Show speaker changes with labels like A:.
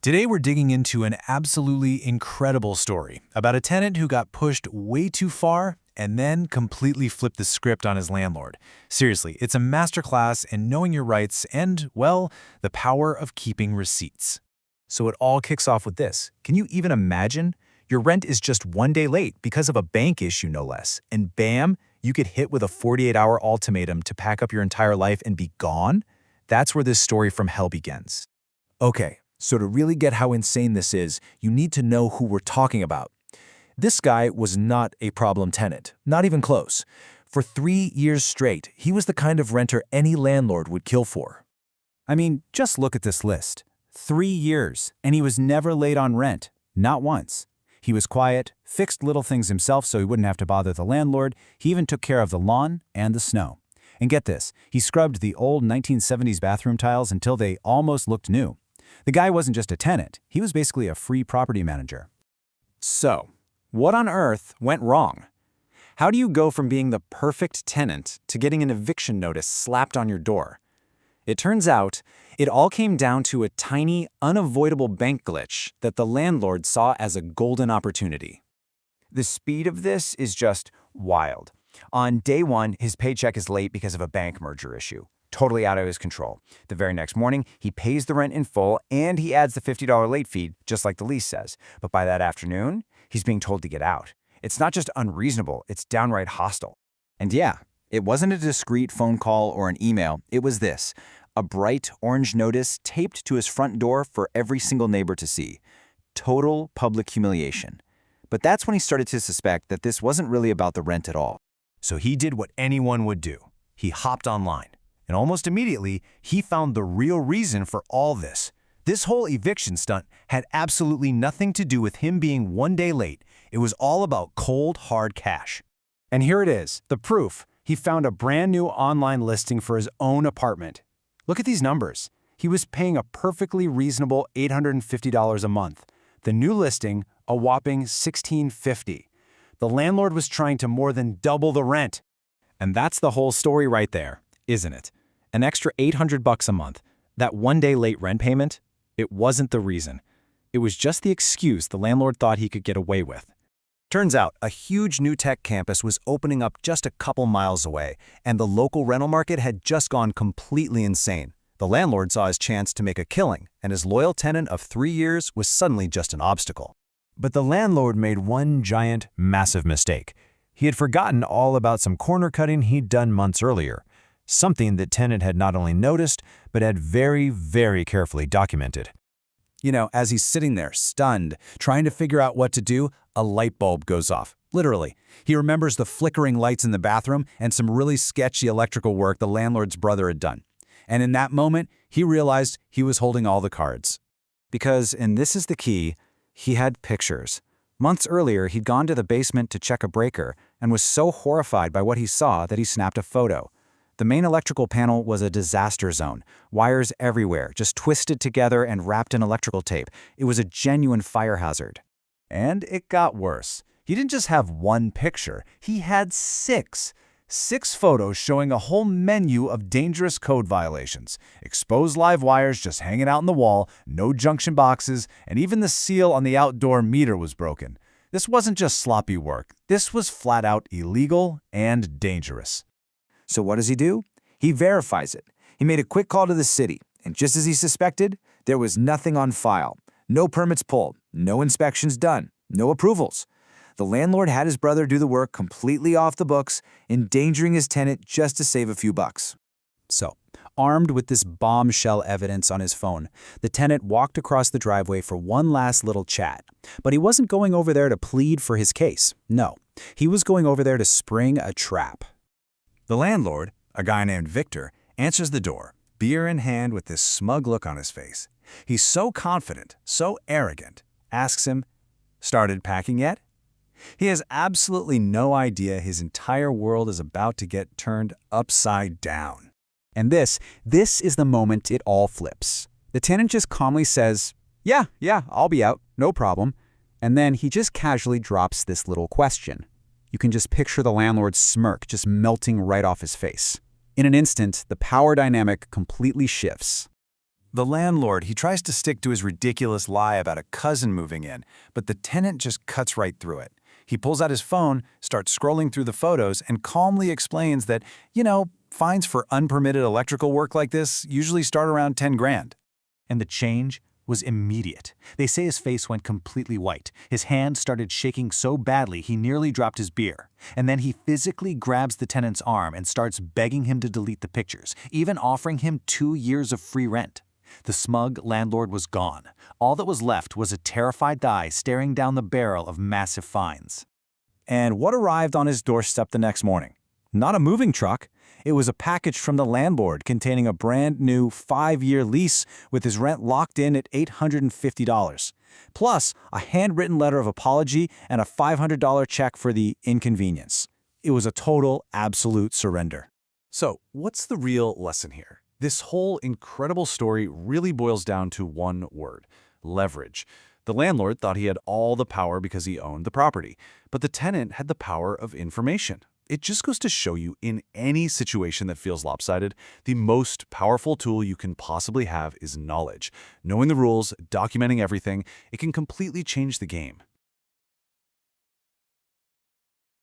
A: Today we're digging into an absolutely incredible story about a tenant who got pushed way too far and then completely flipped the script on his landlord. Seriously, it's a masterclass in knowing your rights and, well, the power of keeping receipts. So it all kicks off with this. Can you even imagine? Your rent is just one day late because of a bank issue, no less. And bam, you get hit with a 48-hour ultimatum to pack up your entire life and be gone? That's where this story from hell begins. Okay, so to really get how insane this is, you need to know who we're talking about. This guy was not a problem tenant, not even close. For 3 years straight, he was the kind of renter any landlord would kill for.
B: I mean, just look at this list. 3 years, and he was never late on rent, not once. He was quiet, fixed little things himself so he wouldn't have to bother the landlord. He even took care of the lawn and the snow. And get this, he scrubbed the old 1970s bathroom tiles until they almost looked new. The guy wasn't just a tenant, he was basically a free property manager.
C: So, what on earth went wrong? How do you go from being the perfect tenant to getting an eviction notice slapped on your door? It turns out, it all came down to a tiny, unavoidable bank glitch that the landlord saw as a golden opportunity.
D: The speed of this is just wild. On day one, his paycheck is late because of a bank merger issue. Totally out of his control. The very next morning, he pays the rent in full and he adds the $50 late fee, just like the lease says. But by that afternoon, he's being told to get out. It's not just unreasonable, it's downright hostile.
B: And yeah, it wasn't a discreet phone call or an email. It was this, a bright orange notice taped to his front door for every single neighbor to see. Total public humiliation. But that's when he started to suspect that this wasn't really about the rent at all.
A: So he did what anyone would do. He hopped online. And almost immediately, he found the real reason for all this. This whole eviction stunt had absolutely nothing to do with him being one day late. It was all about cold, hard cash.
B: And here it is, the proof. He found a brand new online listing for his own apartment. Look at these numbers. He was paying a perfectly reasonable $850 a month. The new listing, a whopping $1,650. The landlord was trying to more than double the rent.
A: And that's the whole story right there, isn't it? An extra $800 a month, that one day late rent payment, it wasn't the reason. It was just the excuse the landlord thought he could get away with.
E: Turns out, a huge new tech campus was opening up just a couple miles away, and the local rental market had just gone completely insane. The landlord saw his chance to make a killing, and his loyal tenant of 3 years was suddenly just an obstacle.
A: But the landlord made one giant, massive mistake. He had forgotten all about some corner cutting he'd done months earlier, something that tenant had not only noticed, but had very, very carefully documented.
B: You know, as he's sitting there, stunned, trying to figure out what to do, a light bulb goes off. Literally. He remembers the flickering lights in the bathroom and some really sketchy electrical work the landlord's brother had done. And in that moment, he realized he was holding all the cards.
C: Because, and this is the key, he had pictures. Months earlier, he'd gone to the basement to check a breaker and was so horrified by what he saw that he snapped a photo. The main electrical panel was a disaster zone. Wires everywhere, just twisted together and wrapped in electrical tape. It was a genuine fire hazard.
D: And it got worse. He didn't just have one picture, he had six. 6 photos showing a whole menu of dangerous code violations. Exposed live wires just hanging out on the wall, no junction boxes, and even the seal on the outdoor meter was broken. This wasn't just sloppy work. This was flat out illegal and dangerous.
E: So what does he do? He verifies it. He made a quick call to the city, and just as he suspected, there was nothing on file. No permits pulled, no inspections done, no approvals. The landlord had his brother do the work completely off the books, endangering his tenant just to save a few bucks.
B: So, armed with this bombshell evidence on his phone, the tenant walked across the driveway for one last little chat. But he wasn't going over there to plead for his case. No, he was going over there to spring a trap.
E: The landlord, a guy named Victor, answers the door, beer in hand with this smug look on his face. He's so confident, so arrogant, asks him, "Started packing yet?" He has absolutely no idea his entire world is about to get turned upside down.
B: And this is the moment it all flips. The tenant just calmly says, yeah, I'll be out, no problem. And then he just casually drops this little question. You can just picture the landlord's smirk just melting right off his face. In an instant, the power dynamic completely shifts. The landlord, he tries to stick to his ridiculous lie about a cousin moving in, but the tenant just cuts right through it. He pulls out his phone, starts scrolling through the photos, and calmly explains that, fines for unpermitted electrical work like this usually start around 10 grand. And the change was immediate. They say his face went completely white. His hand started shaking so badly he nearly dropped his beer. And then he physically grabs the tenant's arm and starts begging him to delete the pictures, even offering him 2 years of free rent. The smug landlord was gone. All that was left was a terrified guy staring down the barrel of massive fines.
C: And what arrived on his doorstep the next morning? Not a moving truck. It was a package from the landlord containing a brand new 5-year lease with his rent locked in at $850, plus a handwritten letter of apology and a $500 check for the inconvenience. It was a total, absolute surrender.
E: So, what's the real lesson here? This whole incredible story really boils down to one word: leverage. The landlord thought he had all the power because he owned the property, but the tenant had the power of information. It just goes to show you, in any situation that feels lopsided, the most powerful tool you can possibly have is knowledge. Knowing the rules, documenting everything, it can completely change the game.